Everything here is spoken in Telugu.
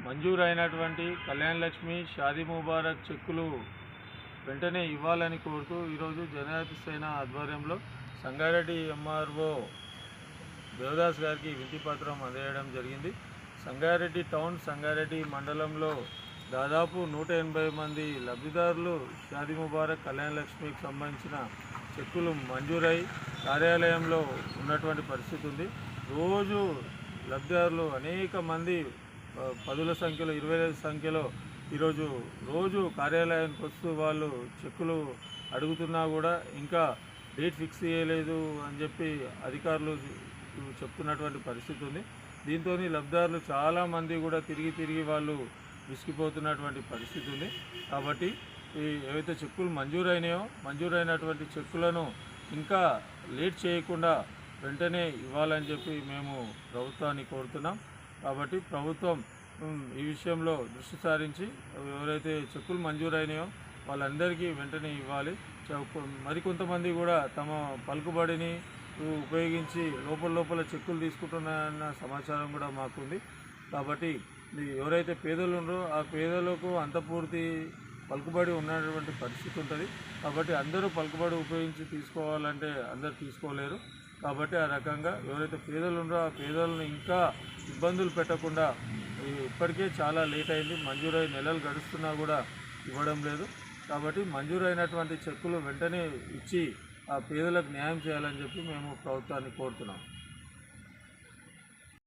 మంజూరైనటువంటి కళ్యాణ్ లక్ష్మి, షాదీ ముబారక్ చెక్కులు వెంటనే ఇవ్వాలని కోరుతూ ఈరోజు జనజాతి సేన ఆధ్వర్యంలో సంగారెడ్డి ఎంఆర్ఓ దేవదాస్ గారికి వినతి పత్రం అందజేయడం జరిగింది. సంగారెడ్డి టౌన్, సంగారెడ్డి మండలంలో దాదాపు 180 మంది లబ్ధిదారులు షాదీ ముబారక్, కళ్యాణ్ లక్ష్మికి సంబంధించిన చెక్కులు మంజూరై కార్యాలయంలో ఉన్నటువంటి పరిస్థితి ఉంది. రోజు లబ్ధిదారులు అనేక మంది 10ల సంఖ్యలో, 20 సంఖ్యలో ఈరోజు రోజు కార్యాలయానికి వస్తూ వాళ్ళు చెక్కులు అడుగుతున్నా కూడా ఇంకా డేట్ ఫిక్స్ చేయలేదు అని చెప్పి అధికారులు చెప్తున్నటువంటి పరిస్థితి ఉంది. దీంతో లబ్ధిదారులు చాలామంది కూడా తిరిగి వాళ్ళు విసిగిపోతున్నటువంటి పరిస్థితి ఉంది. కాబట్టి ఏవైతే చెక్కులు మంజూరైనటువంటి చెక్కులను ఇంకా లేట్ చేయకుండా వెంటనే ఇవ్వాలని చెప్పి మేము ప్రభుత్వాన్ని కోరుతున్నాం. కాబట్టి ప్రభుత్వం ఈ విషయంలో దృష్టి సారించి ఎవరైతే చెక్కులు మంజూరైనాయో వాళ్ళందరికీ వెంటనే ఇవ్వాలి. మరికొంతమంది కూడా తమ పలుకుబడిని ఉపయోగించి లోపల చెక్కులు తీసుకుంటున్నారన్న సమాచారం కూడా మాకుంది. కాబట్టి ఎవరైతే పేదలు ఉన్నారో ఆ పేదలకు అంతపూర్తి పలుకుబడి ఉన్నటువంటి పరిస్థితి ఉంటుంది. కాబట్టి అందరూ పలుకుబడి ఉపయోగించి తీసుకోవాలంటే అందరూ తీసుకోలేరు. కాబట్టి ఆ రకంగా ఎవరైతే పేదలు ఉన్నారో ఆ పేదలను ఇంకా ఇబ్బందులు పెట్టకుండా, ఇప్పటికే చాలా లేట్ అయింది, మంజూరై నెలలు గడుస్తున్నా కూడా ఇవ్వడం లేదు. కాబట్టి మంజూరైనటువంటి చెక్కులు వెంటనే ఇచ్చి ఆ పేదలకు న్యాయం చేయాలని చెప్పి మేము ప్రభుత్వాన్ని కోరుతున్నాం.